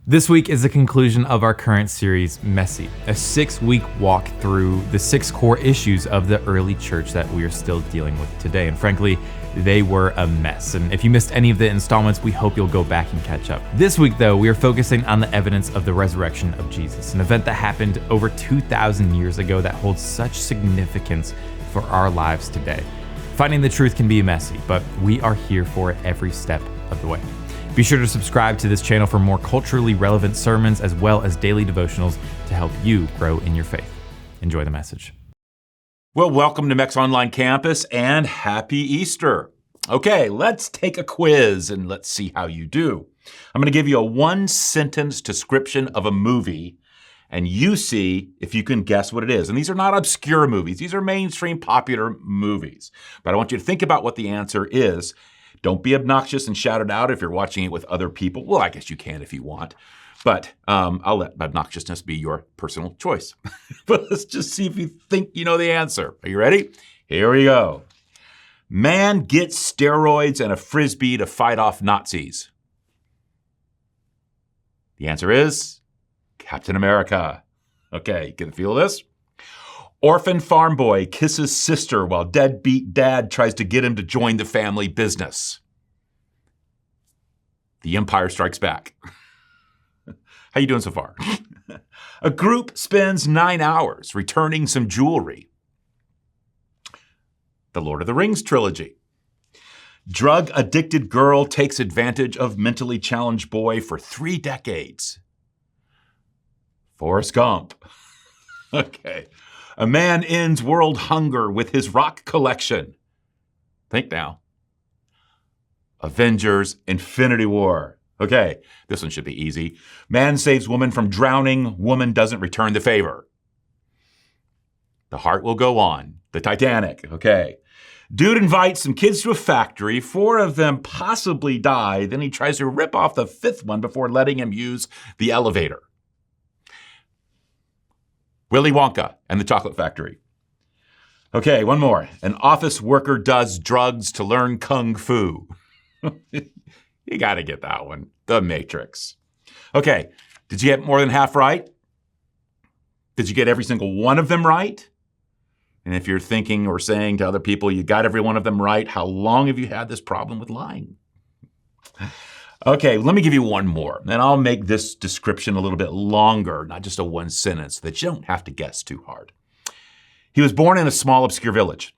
This week is the conclusion of our current series, Messy, a 6-week walk through the 6 core issues of the early church that we are still dealing with today. And frankly, they were a mess. And if you missed any of the installments, we hope you'll go back and catch up. This week, though, we are focusing on the evidence of the resurrection of Jesus, an event that happened over 2,000 years ago that holds such significance for our lives today. Finding the truth can be messy, but we are here for it every step of the way. Be sure to subscribe to this channel for more culturally relevant sermons as well as daily devotionals to help you grow in your faith. Enjoy the message. Well, welcome to Meck's online campus and happy Easter. Okay, let's take a quiz and let's see how you do. I'm going to give you a 1-sentence description of a movie and you see if you can guess what it is. And these are not obscure movies. These are mainstream popular movies. But I want you to think about what the answer is. Don't be obnoxious and shout it out if you're watching it with other people. Well, I guess you can if you want, but I'll let obnoxiousness be your personal choice. But let's just see if you think you know the answer. Are you ready? Here we go. Man gets steroids and a Frisbee to fight off Nazis. The answer is Captain America. Okay, get a feel of this? Orphan farm boy kisses sister while deadbeat dad tries to get him to join the family business. The Empire Strikes Back. How you doing so far? A group spends 9 hours returning some jewelry. The Lord of the Rings trilogy. Drug-addicted girl takes advantage of mentally challenged boy for 3 decades. Forrest Gump. Okay. A man ends world hunger with his rock collection. Think now. Avengers: Infinity War. Okay, this one should be easy. Man saves woman from drowning. Woman doesn't return the favor. The Heart Will Go On. The Titanic. Okay. Dude invites some kids to a factory. 4 of them possibly die. Then he tries to rip off the 5th one before letting him use the elevator. Willy Wonka and the Chocolate Factory. Okay, one more. An office worker does drugs to learn kung fu. You got to get that one. The Matrix. Okay, did you get more than half right? Did you get every single one of them right? And if you're thinking or saying to other people you got every one of them right, how long have you had this problem with lying? Okay, let me give you one more, and I'll make this description a little bit longer, not just a 1 sentence, that you don't have to guess too hard. He was born in a small, obscure village,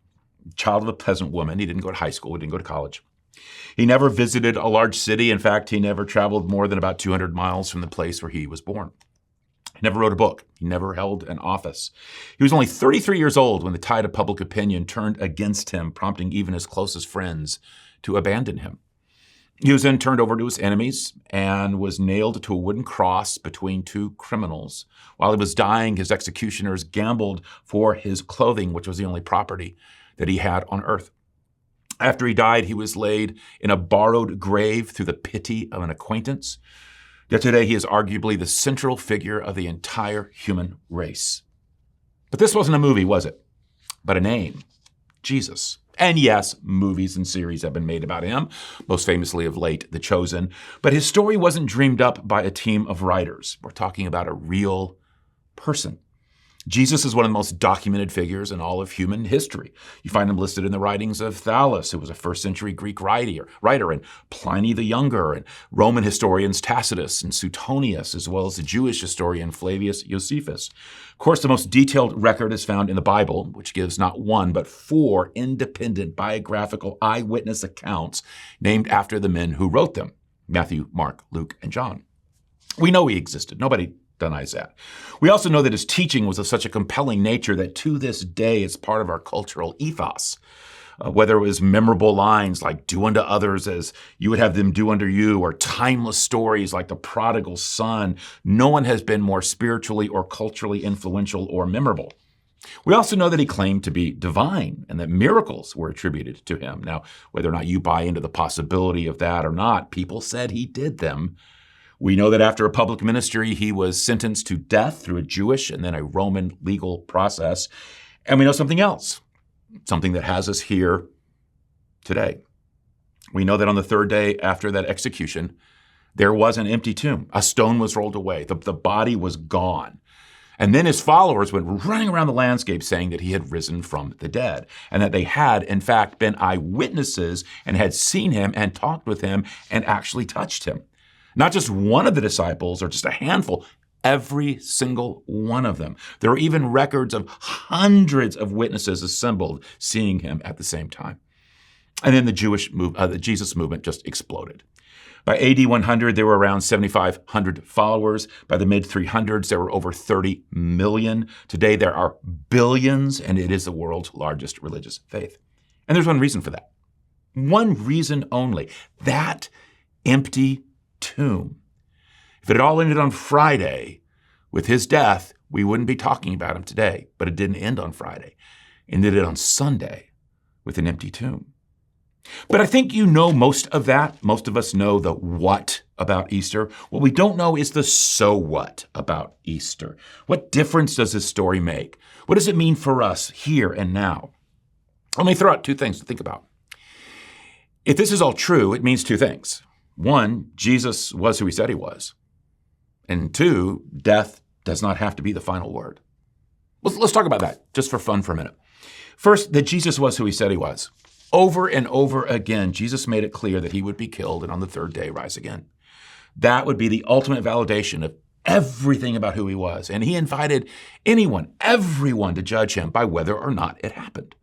child of a peasant woman. He didn't go to high school. He didn't go to college. He never visited a large city. In fact, he never traveled more than about 200 miles from the place where he was born. He never wrote a book. He never held an office. He was only 33 years old when the tide of public opinion turned against him, prompting even his closest friends to abandon him. He was then turned over to his enemies and was nailed to a wooden cross between 2 criminals. While he was dying, his executioners gambled for his clothing, which was the only property that he had on earth. After he died, he was laid in a borrowed grave through the pity of an acquaintance. Yet today, he is arguably the central figure of the entire human race. But this wasn't a movie, was it? But a name, Jesus. And yes, movies and series have been made about him, most famously of late, The Chosen. But his story wasn't dreamed up by a team of writers. We're talking about a real person. Jesus is one of the most documented figures in all of human history. You find him listed in the writings of Thales, who was a 1st century Greek writer, and Pliny the Younger, and Roman historians Tacitus and Suetonius, as well as the Jewish historian Flavius Josephus. Of course, the most detailed record is found in the Bible, which gives not 1, but 4 independent biographical eyewitness accounts named after the men who wrote them: Matthew, Mark, Luke, and John. We know he existed. Nobody denies that. We also know that his teaching was of such a compelling nature that to this day it's part of our cultural ethos. Whether it was memorable lines like "do unto others as you would have them do unto you," or timeless stories like the prodigal son, no one has been more spiritually or culturally influential or memorable. We also know that he claimed to be divine and that miracles were attributed to him. Now, whether or not you buy into the possibility of that or not, people said he did them. We know that after a public ministry, he was sentenced to death through a Jewish and then a Roman legal process. And we know something else, something that has us here today. We know that on the 3rd day after that execution, there was an empty tomb. A stone was rolled away. The body was gone. And then his followers went running around the landscape saying that he had risen from the dead and that they had, in fact, been eyewitnesses and had seen him and talked with him and actually touched him. Not just one of the disciples or just a handful, every single one of them. There are even records of hundreds of witnesses assembled seeing him at the same time. And then the Jesus movement just exploded. By AD 100, there were around 7,500 followers. By the mid-300s, there were over 30 million. Today, there are billions, and it is the world's largest religious faith. And there's one reason for that. One reason only. That empty tomb. If it had all ended on Friday with his death, we wouldn't be talking about him today. But it didn't end on Friday. It ended on Sunday with an empty tomb. But I think you know most of that. Most of us know the what about Easter. What we don't know is the so what about Easter. What difference does this story make? What does it mean for us here and now? Let me throw out two things to think about. If this is all true, it means two things. One, Jesus was who he said he was. And two, death does not have to be the final word. Let's talk about that just for fun for a minute. First, that Jesus was who he said he was. Over and over again, Jesus made it clear that he would be killed and on the third day rise again. That would be the ultimate validation of everything about who he was. And he invited anyone, everyone, to judge him by whether or not it happened.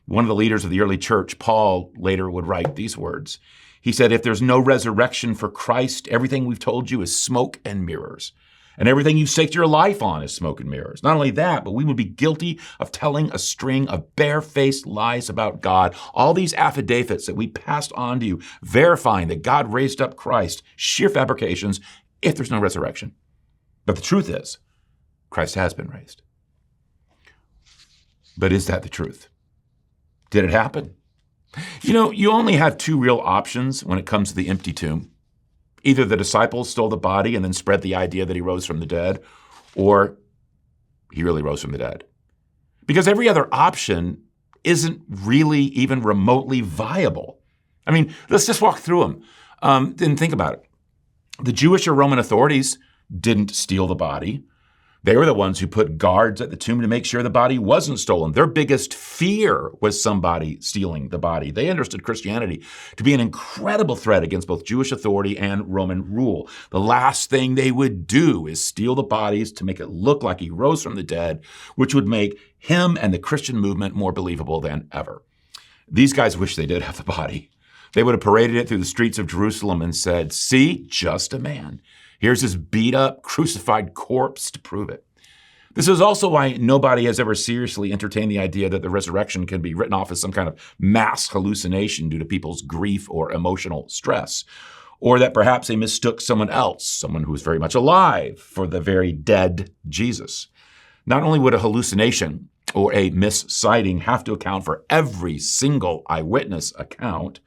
One of the leaders of the early church, Paul, later would write these words. He said, if there's no resurrection for Christ, everything we've told you is smoke and mirrors. And everything you've staked your life on is smoke and mirrors. Not only that, but we would be guilty of telling a string of barefaced lies about God. All these affidavits that we passed on to you, verifying that God raised up Christ, sheer fabrications, if there's no resurrection. But the truth is, Christ has been raised. But is that the truth? Did it happen? You know, you only have two real options when it comes to the empty tomb. Either the disciples stole the body and then spread the idea that he rose from the dead, or he really rose from the dead. Because every other option isn't really even remotely viable. I mean, let's just walk through them and think about it. The Jewish or Roman authorities didn't steal the body. They were the ones who put guards at the tomb to make sure the body wasn't stolen. Their biggest fear was somebody stealing the body. They understood Christianity to be an incredible threat against both Jewish authority and Roman rule. The last thing they would do is steal the bodies to make it look like he rose from the dead, which would make him and the Christian movement more believable than ever. These guys wish they did have the body. They would have paraded it through the streets of Jerusalem and said, see, just a man. Here's his beat up, crucified corpse to prove it. This is also why nobody has ever seriously entertained the idea that the resurrection can be written off as some kind of mass hallucination due to people's grief or emotional stress, or that perhaps they mistook someone else, someone who was very much alive, for the very dead Jesus. Not only would a hallucination or a missighting have to account for every single eyewitness account,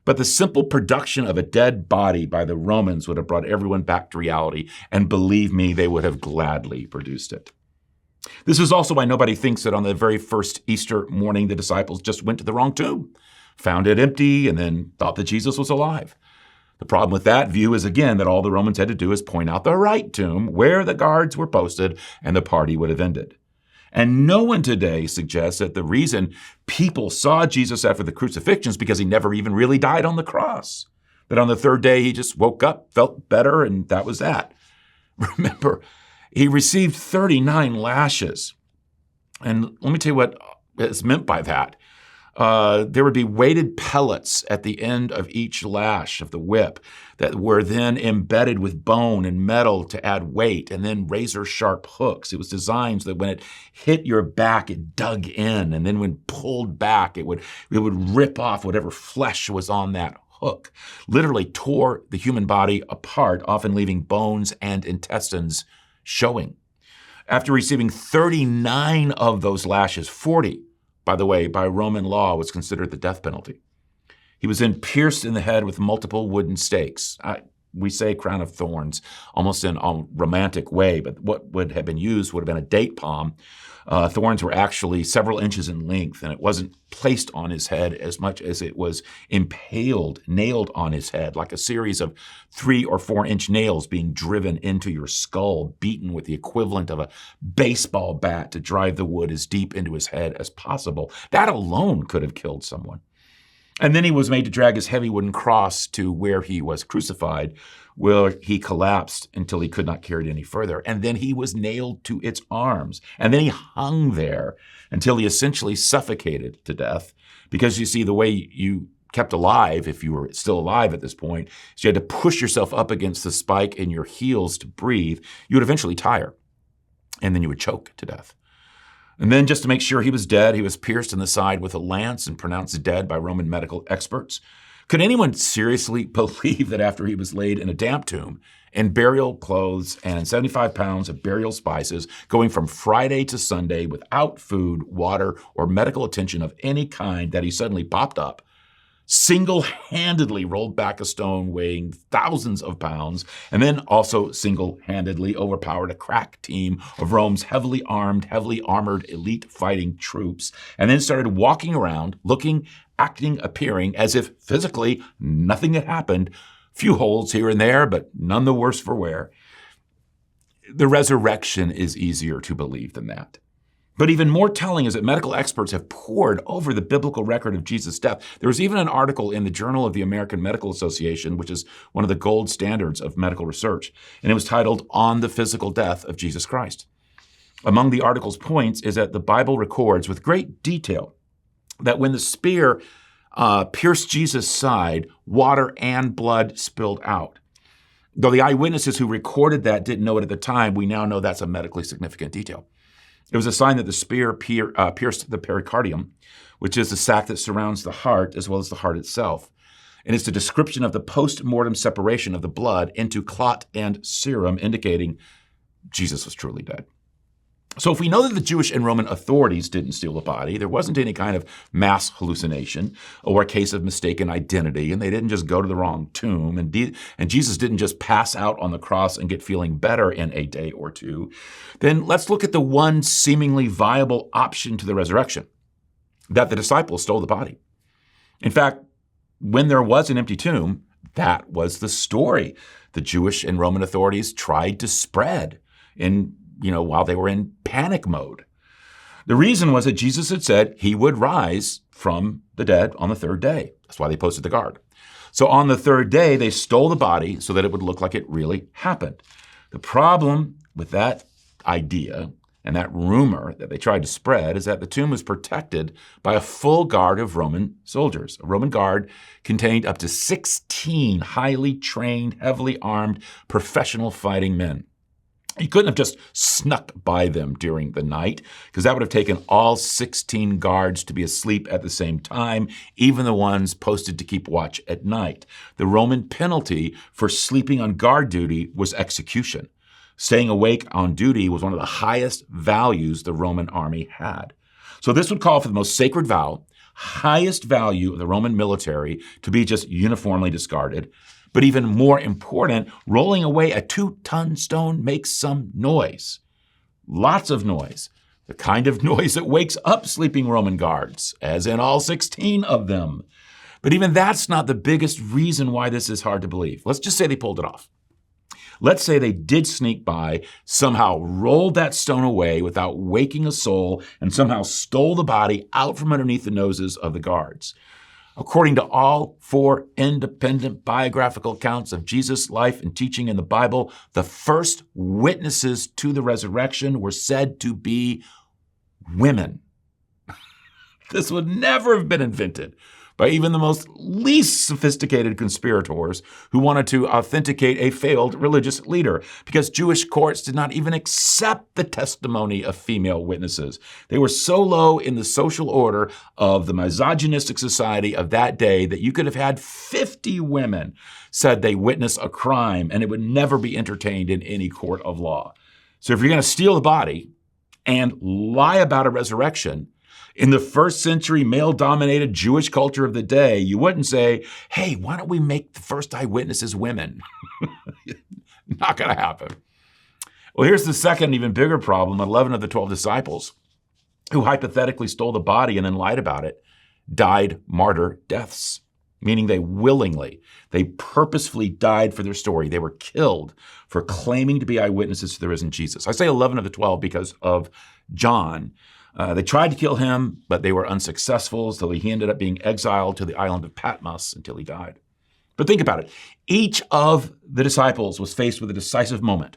but the simple production of a dead body by the Romans would have brought everyone back to reality, and believe me, they would have gladly produced it. This is also why nobody thinks that on the very first Easter morning, the disciples just went to the wrong tomb, found it empty, and then thought that Jesus was alive. The problem with that view is, again, that all the Romans had to do is point out the right tomb where the guards were posted, and the party would have ended. And no one today suggests that the reason people saw Jesus after the crucifixion is because he never even really died on the cross. That on the third day, he just woke up, felt better, and that was that. Remember, he received 39 lashes. And let me tell you what is meant by that. There would be weighted pellets at the end of each lash of the whip that were then embedded with bone and metal to add weight, and then razor-sharp hooks. It was designed so that when it hit your back, it dug in, and then when pulled back, it would rip off whatever flesh was on that hook. Literally tore the human body apart, often leaving bones and intestines showing. After receiving 39 of those lashes, 40, by the way, by Roman law, was considered the death penalty. He was then pierced in the head with multiple wooden stakes. we say crown of thorns, almost in a romantic way, but what would have been used would have been a date palm. Thorns were actually several inches in length, and it wasn't placed on his head as much as it was impaled, nailed on his head, like a series of 3 or 4 inch nails being driven into your skull, beaten with the equivalent of a baseball bat to drive the wood as deep into his head as possible. That alone could have killed someone. And then he was made to drag his heavy wooden cross to where he was crucified, where he collapsed until he could not carry it any further. And then he was nailed to its arms. And then he hung there until he essentially suffocated to death. Because you see, the way you kept alive, if you were still alive at this point, is you had to push yourself up against the spike in your heels to breathe. You would eventually tire, and then you would choke to death. And then, just to make sure he was dead, he was pierced in the side with a lance and pronounced dead by Roman medical experts. Could anyone seriously believe that after he was laid in a damp tomb, in burial clothes and 75 pounds of burial spices, going from Friday to Sunday without food, water, or medical attention of any kind, that he suddenly popped up, single-handedly rolled back a stone weighing thousands of pounds, and then also single-handedly overpowered a crack team of Rome's heavily armed, heavily armored elite fighting troops, and then started walking around, looking, acting, appearing as if physically nothing had happened, few holes here and there, but none the worse for wear. The resurrection is easier to believe than that. But even more telling is that medical experts have pored over the biblical record of Jesus' death. There was even an article in the Journal of the American Medical Association, which is one of the gold standards of medical research, and it was titled "On the Physical Death of Jesus Christ." Among the article's points is that the Bible records with great detail that when the spear pierced Jesus' side, water and blood spilled out. Though the eyewitnesses who recorded that didn't know it at the time, we now know that's a medically significant detail. It was a sign that the spear pierced the pericardium, which is the sac that surrounds the heart as well as the heart itself. And it's the description of the post-mortem separation of the blood into clot and serum, indicating Jesus was truly dead. So if we know that the Jewish and Roman authorities didn't steal the body, there wasn't any kind of mass hallucination or a case of mistaken identity, and they didn't just go to the wrong tomb, and Jesus didn't just pass out on the cross and get feeling better in a day or two, then let's look at the one seemingly viable option to the resurrection, that the disciples stole the body. In fact, when there was an empty tomb, that was the story the Jewish and Roman authorities tried to spread while they were in panic mode. The reason was that Jesus had said he would rise from the dead on the third day. That's why they posted the guard. So on the third day, they stole the body so that it would look like it really happened. The problem with that idea and that rumor that they tried to spread is that the tomb was protected by a full guard of Roman soldiers. A Roman guard contained up to 16 highly trained, heavily armed, professional fighting men. You couldn't have just snuck by them during the night, because that would have taken all 16 guards to be asleep at the same time, even the ones posted to keep watch at night. The Roman penalty for sleeping on guard duty was execution. Staying awake on duty was one of the highest values the Roman army had. So this would call for the most sacred vow, highest value of the Roman military, to be just uniformly discarded. But even more important, rolling away a 2-ton stone makes some noise. Lots of noise. The kind of noise that wakes up sleeping Roman guards, as in all 16 of them. But even that's not the biggest reason why this is hard to believe. Let's just say they pulled it off. Let's say they did sneak by, somehow rolled that stone away without waking a soul, and somehow stole the body out from underneath the noses of the guards. According to all 4 independent biographical accounts of Jesus' life and teaching in the Bible, the first witnesses to the resurrection were said to be women. This would never have been invented by even the most least sophisticated conspirators who wanted to authenticate a failed religious leader, because Jewish courts did not even accept the testimony of female witnesses. They were so low in the social order of the misogynistic society of that day that you could have had 50 women said they witnessed a crime, and it would never be entertained in any court of law. So if you're going to steal the body and lie about a resurrection, In the first century male-dominated Jewish culture of the day, you wouldn't say, hey, why don't we make the first eyewitnesses women? Not going to happen. Well, here's the second, even bigger problem. 11 of the 12 disciples, who hypothetically stole the body and then lied about it, died martyr deaths, meaning they purposefully died for their story. They were killed for claiming to be eyewitnesses to the risen Jesus. I say 11 of the 12 because of John. They tried to kill him, but they were unsuccessful, so he ended up being exiled to the island of Patmos until he died. But think about it. Each of the disciples was faced with a decisive moment.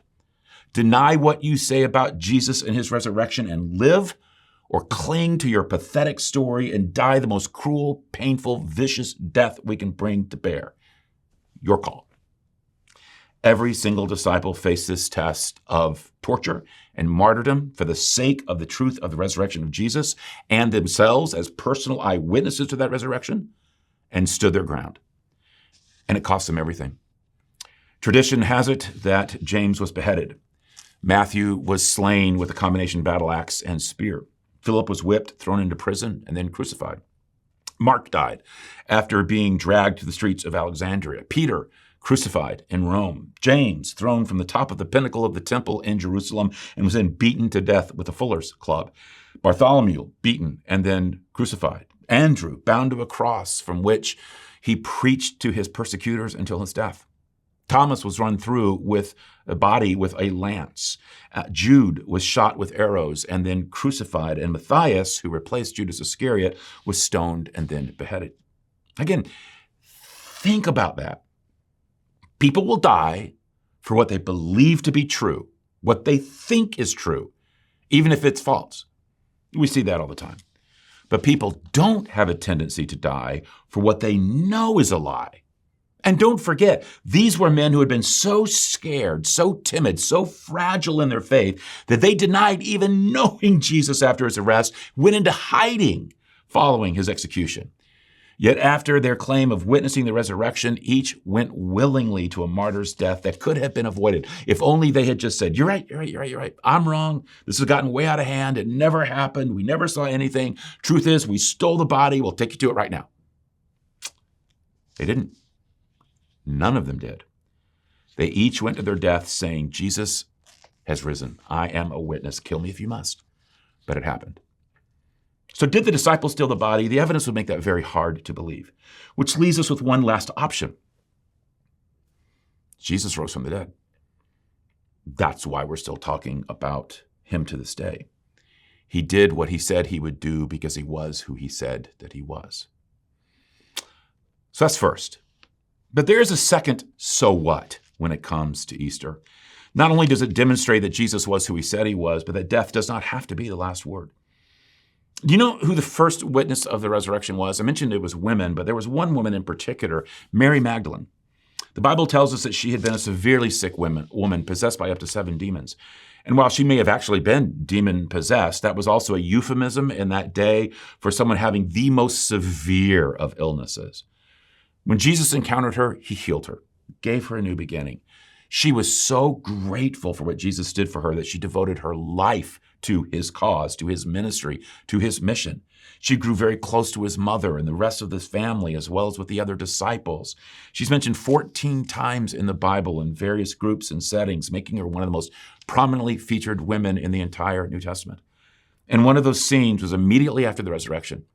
Deny what you say about Jesus and his resurrection and live, or cling to your pathetic story and die the most cruel, painful, vicious death we can bring to bear. Your call. Every single disciple faced this test of torture and martyrdom for the sake of the truth of the resurrection of Jesus and themselves as personal eyewitnesses to that resurrection, and stood their ground. And it cost them everything. Tradition has it that James was beheaded. Matthew was slain with a combination battle axe and spear. Philip was whipped, thrown into prison, and then crucified. Mark died after being dragged to the streets of Alexandria. Peter, crucified in Rome. James, thrown from the top of the pinnacle of the temple in Jerusalem and was then beaten to death with a fuller's club. Bartholomew, beaten and then crucified. Andrew, bound to a cross from which he preached to his persecutors until his death. Thomas was run through with a body with a lance. Jude was shot with arrows and then crucified. And Matthias, who replaced Judas Iscariot, was stoned and then beheaded. Again, think about that. People will die for what they believe to be true, what they think is true, even if it's false. We see that all the time. But people don't have a tendency to die for what they know is a lie. And don't forget, these were men who had been so scared, so timid, so fragile in their faith that they denied even knowing Jesus after his arrest, went into hiding following his execution. Yet after their claim of witnessing the resurrection, each went willingly to a martyr's death that could have been avoided if only they had just said, you're right. I'm wrong. This has gotten way out of hand. It never happened. We never saw anything. Truth is, we stole the body. We'll take you to it right now. They didn't. None of them did. They each went to their death saying, Jesus has risen. I am a witness. Kill me if you must. But it happened. So did the disciples steal the body? The evidence would make that very hard to believe, which leaves us with one last option. Jesus rose from the dead. That's why we're still talking about him to this day. He did what he said he would do because he was who he said that he was. So that's first. But there's a second so what when it comes to Easter. Not only does it demonstrate that Jesus was who he said he was, but that death does not have to be the last word. Do you know who the first witness of the resurrection was? I mentioned it was women, but there was one woman in particular, Mary Magdalene. The Bible tells us that she had been a severely sick woman possessed by up to 7 demons. And while she may have actually been demon-possessed, that was also a euphemism in that day for someone having the most severe of illnesses. When Jesus encountered her, he healed her, gave her a new beginning. She was so grateful for what Jesus did for her that she devoted her life to his cause, to his ministry, to his mission. She grew very close to his mother and the rest of this family, as well as with the other disciples. She's mentioned 14 times in the Bible in various groups and settings, making her one of the most prominently featured women in the entire New Testament. And one of those scenes was immediately after the resurrection,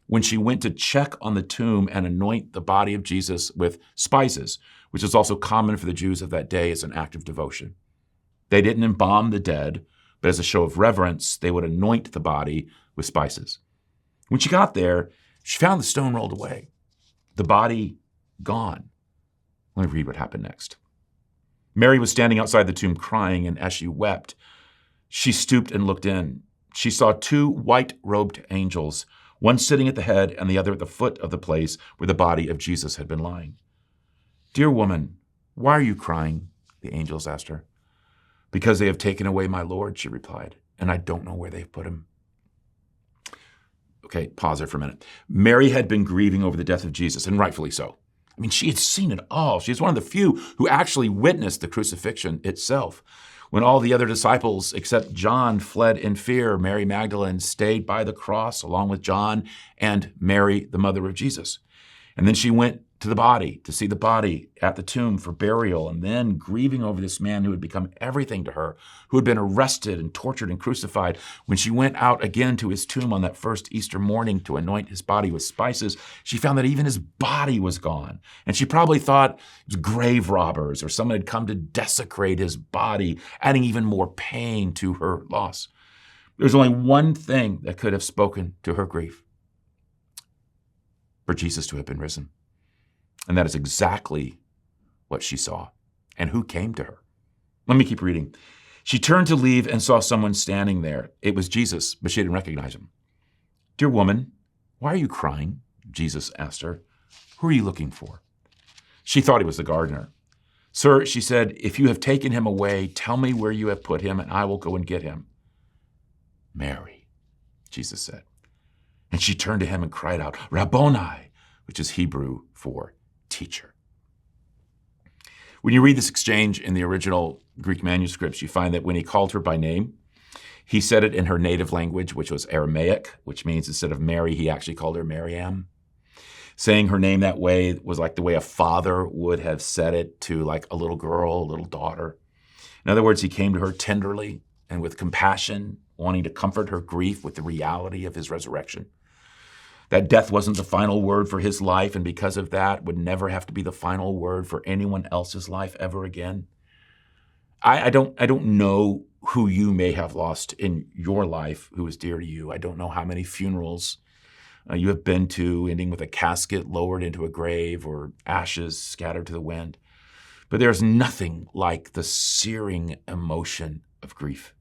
when she went to check on the tomb and anoint the body of Jesus with spices, which is also common for the Jews of that day as an act of devotion. They didn't embalm the dead, but as a show of reverence, they would anoint the body with spices. When she got there, she found the stone rolled away, the body gone. Let me read what happened next. Mary was standing outside the tomb crying, and as she wept, she stooped and looked in. She saw 2 white-robed angels, one sitting at the head and the other at the foot of the place where the body of Jesus had been lying. "Dear woman, why are you crying?" the angels asked her. "Because they have taken away my Lord," she replied, "and I don't know where they've put him." Okay, pause there for a minute. Mary had been grieving over the death of Jesus, and rightfully so. She had seen it all. She was one of the few who actually witnessed the crucifixion itself. When all the other disciples except John fled in fear, Mary Magdalene stayed by the cross along with John and Mary, the mother of Jesus. And then she went to the body, to see the body at the tomb for burial, and then grieving over this man who had become everything to her, who had been arrested and tortured and crucified. When she went out again to his tomb on that first Easter morning to anoint his body with spices, she found that even his body was gone. And she probably thought it was grave robbers or someone had come to desecrate his body, adding even more pain to her loss. There was only one thing that could have spoken to her grief: for Jesus to have been risen. And that is exactly what she saw and who came to her. Let me keep reading. She turned to leave and saw someone standing there. It was Jesus, but she didn't recognize him. "Dear woman, why are you crying?" Jesus asked her. "Who are you looking for?" She thought he was the gardener. "Sir," she said, "if you have taken him away, tell me where you have put him, and I will go and get him." "Mary," Jesus said. And she turned to him and cried out, "Rabboni," which is Hebrew for teacher. When you read this exchange in the original Greek manuscripts, you find that when he called her by name, he said it in her native language, which was Aramaic, which means instead of Mary, he actually called her Maryam. Saying her name that way was like the way a father would have said it to like a little girl, a little daughter. In other words, he came to her tenderly and with compassion, wanting to comfort her grief with the reality of his resurrection. That death wasn't the final word for his life, and because of that, would never have to be the final word for anyone else's life ever again. I don't know who you may have lost in your life who is dear to you. I don't know how many funerals you have been to, ending with a casket lowered into a grave or ashes scattered to the wind. But there's nothing like the searing emotion of grief.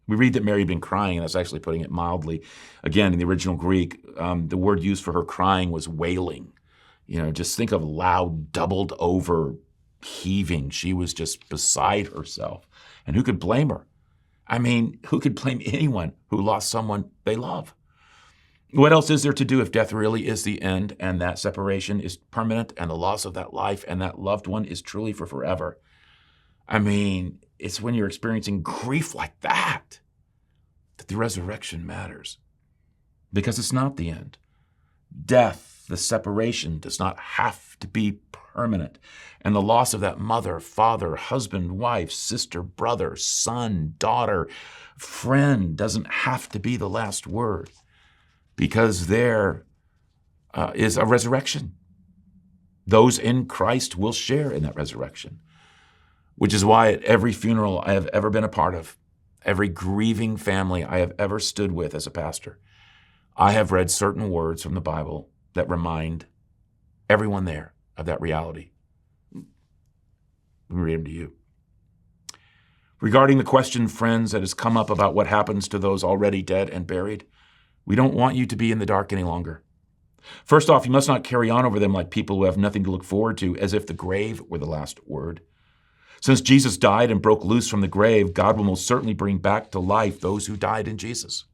We read that Mary had been crying, and that's actually putting it mildly. Again, in the original Greek, the word used for her crying was wailing. Just think of loud, doubled over heaving. She was just beside herself. And who could blame her? I mean, who could blame anyone who lost someone they love? What else is there to do if death really is the end and that separation is permanent and the loss of that life and that loved one is truly for forever? I mean, it's when you're experiencing grief like that the resurrection matters, because it's not the end. Death, the separation, does not have to be permanent. And the loss of that mother, father, husband, wife, sister, brother, son, daughter, friend doesn't have to be the last word, because there is a resurrection. Those in Christ will share in that resurrection. Which is why at every funeral I have ever been a part of, every grieving family I have ever stood with as a pastor, I have read certain words from the Bible that remind everyone there of that reality. Let me read them to you. Regarding the question, friends, that has come up about what happens to those already dead and buried, we don't want you to be in the dark any longer. First off, you must not carry on over them like people who have nothing to look forward to, as if the grave were the last word. Since Jesus died and broke loose from the grave, God will most certainly bring back to life those who died in Jesus.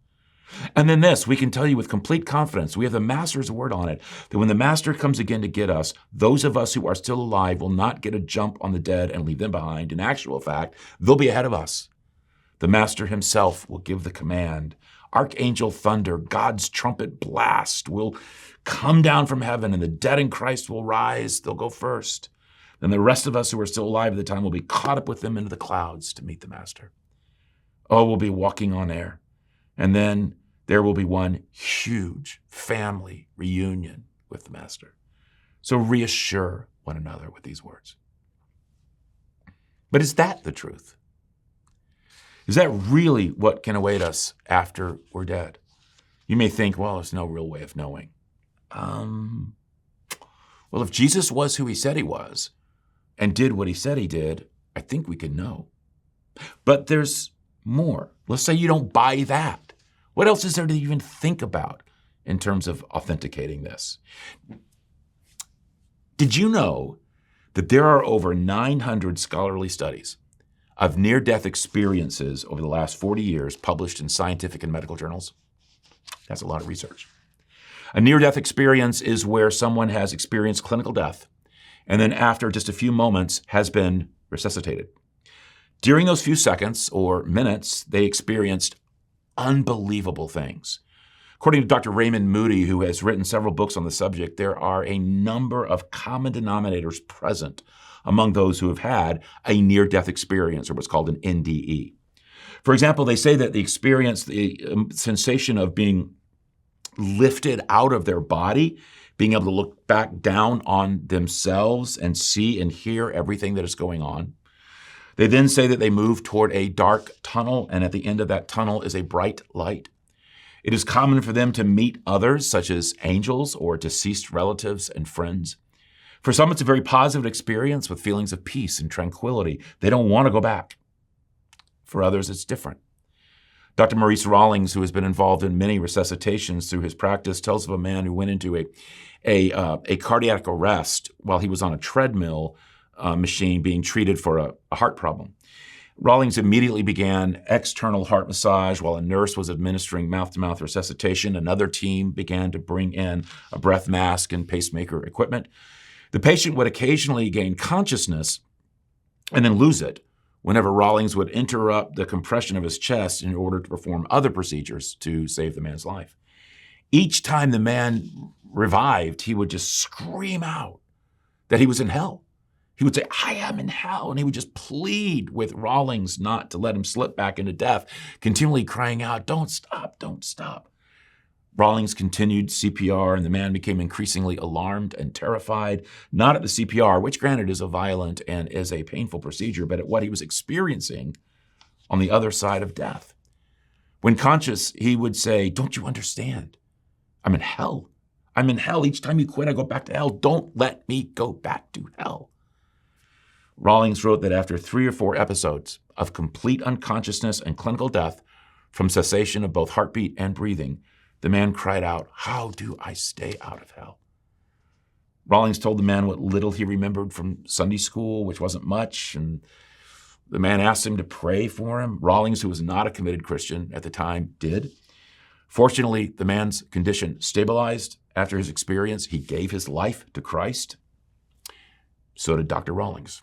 And then this, we can tell you with complete confidence, we have the Master's word on it, that when the Master comes again to get us, those of us who are still alive will not get a jump on the dead and leave them behind. In actual fact, they'll be ahead of us. The Master himself will give the command. Archangel thunder, God's trumpet blast will come down from heaven, and the dead in Christ will rise. They'll go first. Then the rest of us who are still alive at the time will be caught up with them into the clouds to meet the Master. Oh, we'll be walking on air. And then there will be one huge family reunion with the Master. So reassure one another with these words. But is that the truth? Is that really what can await us after we're dead? You may think, well, there's no real way of knowing. Well, if Jesus was who he said he was, and did what he said he did, I think we can know. But there's more. Let's say you don't buy that. What else is there to even think about in terms of authenticating this? Did you know that there are over 900 scholarly studies of near-death experiences over the last 40 years published in scientific and medical journals? That's a lot of research. A near-death experience is where someone has experienced clinical death and then after just a few moments has been resuscitated. During those few seconds or minutes, they experienced unbelievable things. According to Dr. Raymond Moody, who has written several books on the subject, there are a number of common denominators present among those who have had a near-death experience, or what's called an NDE. For example, they say that the experience, the sensation of being lifted out of their body, being able to look back down on themselves and see and hear everything that is going on. They then say that they move toward a dark tunnel, and at the end of that tunnel is a bright light. It is common for them to meet others, such as angels or deceased relatives and friends. For some, it's a very positive experience with feelings of peace and tranquility. They don't want to go back. For others, it's different. Dr. Maurice Rawlings, who has been involved in many resuscitations through his practice, tells of a man who went into a cardiac arrest while he was on a treadmill machine being treated for a heart problem. Rawlings immediately began external heart massage while a nurse was administering mouth-to-mouth resuscitation. Another team began to bring in a breath mask and pacemaker equipment. The patient would occasionally gain consciousness and then lose it whenever Rawlings would interrupt the compression of his chest in order to perform other procedures to save the man's life. Each time the man revived, he would just scream out that he was in hell. He would say, "I am in hell," and he would just plead with Rawlings not to let him slip back into death, continually crying out, "Don't stop, don't stop." Rawlings continued CPR, and the man became increasingly alarmed and terrified, not at the CPR, which granted is a violent and is a painful procedure, but at what he was experiencing on the other side of death. When conscious, he would say, "Don't you understand? I'm in hell. I'm in hell. Each time you quit, I go back to hell. Don't let me go back to hell." Rawlings wrote that after 3 or 4 episodes of complete unconsciousness and clinical death from cessation of both heartbeat and breathing, the man cried out, "How do I stay out of hell?" Rawlings told the man what little he remembered from Sunday school, which wasn't much, and the man asked him to pray for him. Rawlings, who was not a committed Christian at the time, did. Fortunately, the man's condition stabilized after his experience. He gave his life to Christ. So did Dr. Rawlings.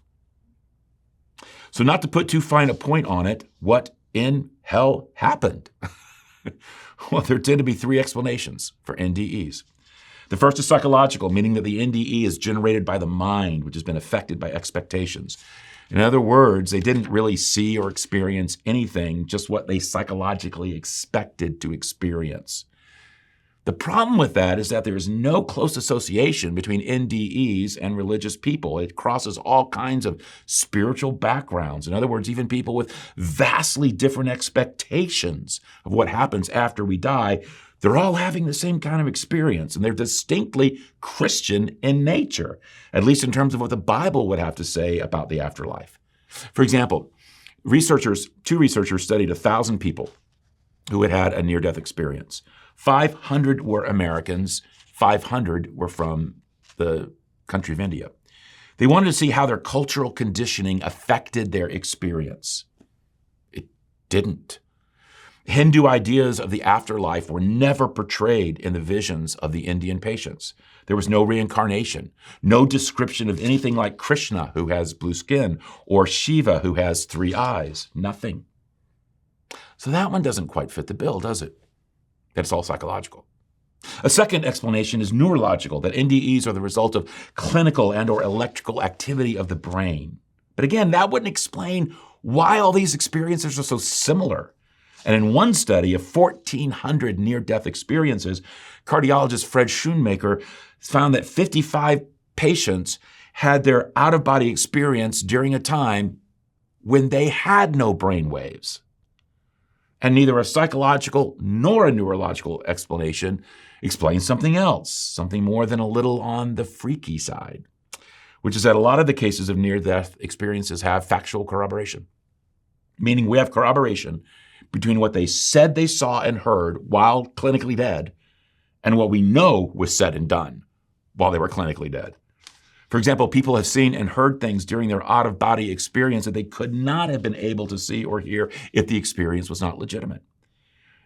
So not to put too fine a point on it, what in hell happened? Well, there tend to be 3 explanations for NDEs. The first is psychological, meaning that the NDE is generated by the mind, which has been affected by expectations. In other words, they didn't really see or experience anything, just what they psychologically expected to experience. The problem with that is that there is no close association between NDEs and religious people. It crosses all kinds of spiritual backgrounds. In other words, even people with vastly different expectations of what happens after we die, they're all having the same kind of experience, and they're distinctly Christian in nature, at least in terms of what the Bible would have to say about the afterlife. For example, 2 researchers studied 1,000 people who had had a near-death experience. 500 were Americans, 500 were from the country of India. They wanted to see how their cultural conditioning affected their experience. It didn't. Hindu ideas of the afterlife were never portrayed in the visions of the Indian patients. There was no reincarnation, no description of anything like Krishna, who has blue skin, or Shiva, who has 3 eyes. Nothing. So that one doesn't quite fit the bill, does it? That it's all psychological. A second explanation is neurological, that NDEs are the result of clinical and or electrical activity of the brain. But again, that wouldn't explain why all these experiences are so similar. And in one study of 1,400 near-death experiences, cardiologist Fred Schoonmaker found that 55 patients had their out-of-body experience during a time when they had no brain waves. And neither a psychological nor a neurological explanation explains something else, something more than a little on the freaky side, which is that a lot of the cases of near-death experiences have factual corroboration, meaning we have corroboration between what they said they saw and heard while clinically dead and what we know was said and done while they were clinically dead. For example, people have seen and heard things during their out-of-body experience that they could not have been able to see or hear if the experience was not legitimate.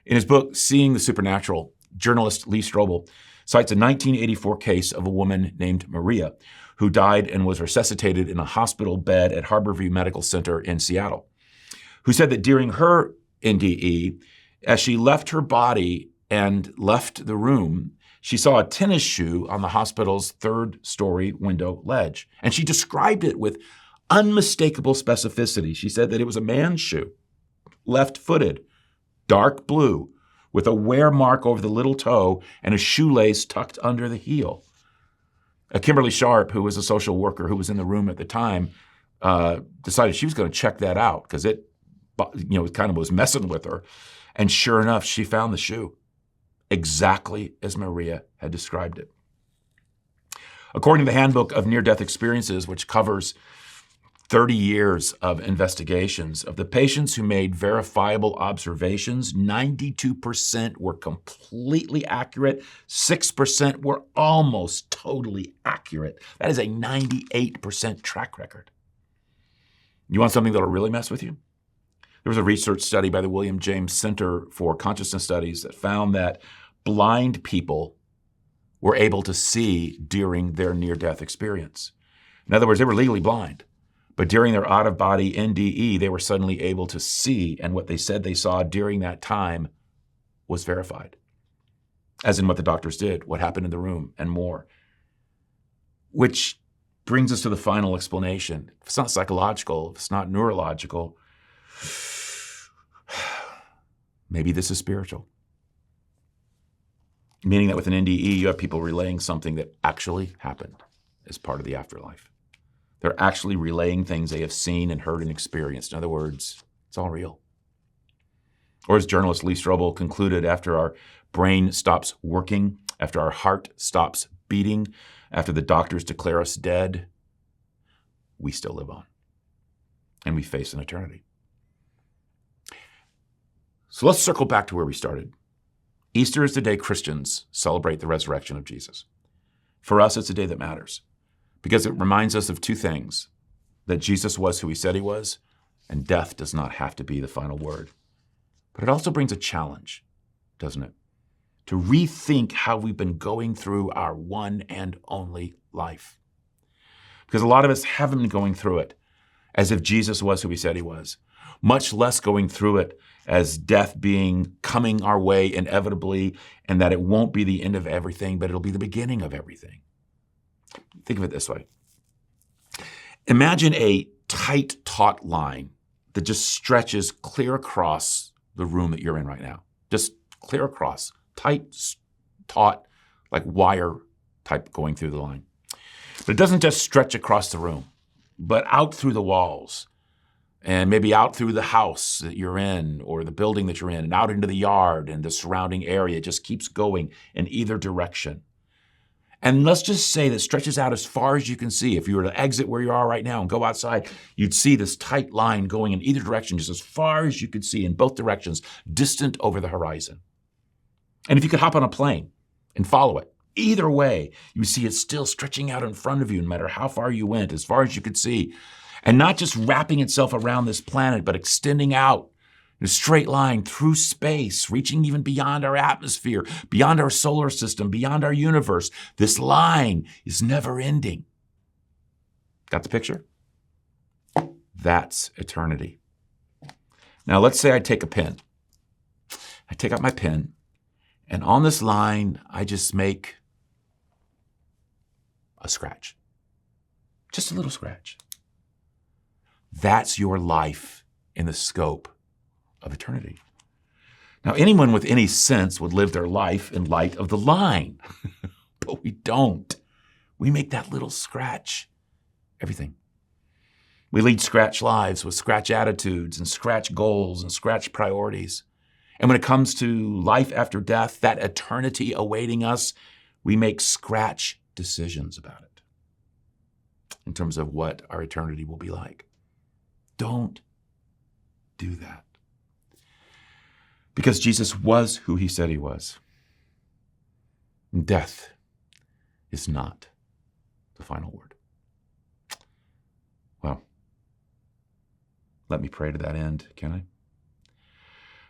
In his book, Seeing the Supernatural, journalist Lee Strobel cites a 1984 case of a woman named Maria who died and was resuscitated in a hospital bed at Harborview Medical Center in Seattle. who said that during her NDE, as she left her body and left the room, she saw a tennis shoe on the hospital's third-story window ledge. And she described it with unmistakable specificity. She said that it was a man's shoe, left-footed, dark blue, with a wear mark over the little toe and a shoelace tucked under the heel. Kimberly Sharp, who was a social worker who was in the room at the time, decided she was going to check that out because it kind of was messing with her. And sure enough, she found the shoe exactly as Maria had described it. According to the Handbook of Near-Death Experiences, which covers 30 years of investigations, of the patients who made verifiable observations, 92% were completely accurate, 6% were almost totally accurate. That is a 98% track record. You want something that'll really mess with you? There was a research study by the William James Center for Consciousness Studies that found that blind people were able to see during their near-death experience. In other words, they were legally blind, but during their out-of-body NDE, they were suddenly able to see, and what they said they saw during that time was verified, as in what the doctors did, what happened in the room, and more. Which brings us to the final explanation. If it's not psychological, if it's not neurological, maybe this is spiritual. Meaning that with an NDE, you have people relaying something that actually happened as part of the afterlife. They're actually relaying things they have seen and heard and experienced. In other words, it's all real. Or as journalist Lee Strobel concluded, after our brain stops working, after our heart stops beating, after the doctors declare us dead, we still live on. And we face an eternity. So let's circle back to where we started. Easter is the day Christians celebrate the resurrection of Jesus. For us, it's a day that matters because it reminds us of two things: that Jesus was who he said he was, and death does not have to be the final word. But it also brings a challenge, doesn't it? To rethink how we've been going through our one and only life. Because a lot of us haven't been going through it as if Jesus was who he said he was, much less going through it as death coming our way inevitably, and that it won't be the end of everything, but it'll be the beginning of everything. Think of it this way. Imagine a tight, taut line that just stretches clear across the room that you're in right now. Just clear across. Tight, taut, like wire type going through the line. But it doesn't just stretch across the room, but out through the walls, and maybe out through the house that you're in or the building that you're in, and out into the yard and the surrounding area. It just keeps going in either direction. And let's just say that stretches out as far as you can see. If you were to exit where you are right now and go outside, you'd see this tight line going in either direction, just as far as you could see in both directions, distant over the horizon. And if you could hop on a plane and follow it, either way, you see it still stretching out in front of you, no matter how far you went, as far as you could see. And not just wrapping itself around this planet, but extending out in a straight line through space, reaching even beyond our atmosphere, beyond our solar system, beyond our universe. This line is never ending. Got the picture? That's eternity. Now, let's say I take a pen. I take out my pen, and on this line, I just make a scratch. Just a little scratch. That's your life in the scope of eternity. Now, anyone with any sense would live their life in light of the line, but we don't. We make that little scratch everything. We lead scratch lives with scratch attitudes and scratch goals and scratch priorities. And when it comes to life after death, that eternity awaiting us, we make scratch decisions about it in terms of what our eternity will be like. Don't do that. Because Jesus was who he said he was. Death is not the final word. Well, let me pray to that end, can I?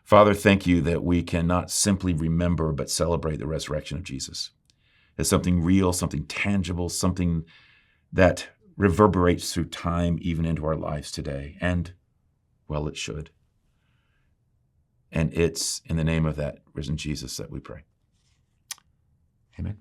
Father, thank you that we can not simply remember but celebrate the resurrection of Jesus as something real, something tangible, something that reverberates through time even into our lives today. And, well, it should. And it's in the name of that risen Jesus that we pray. Amen.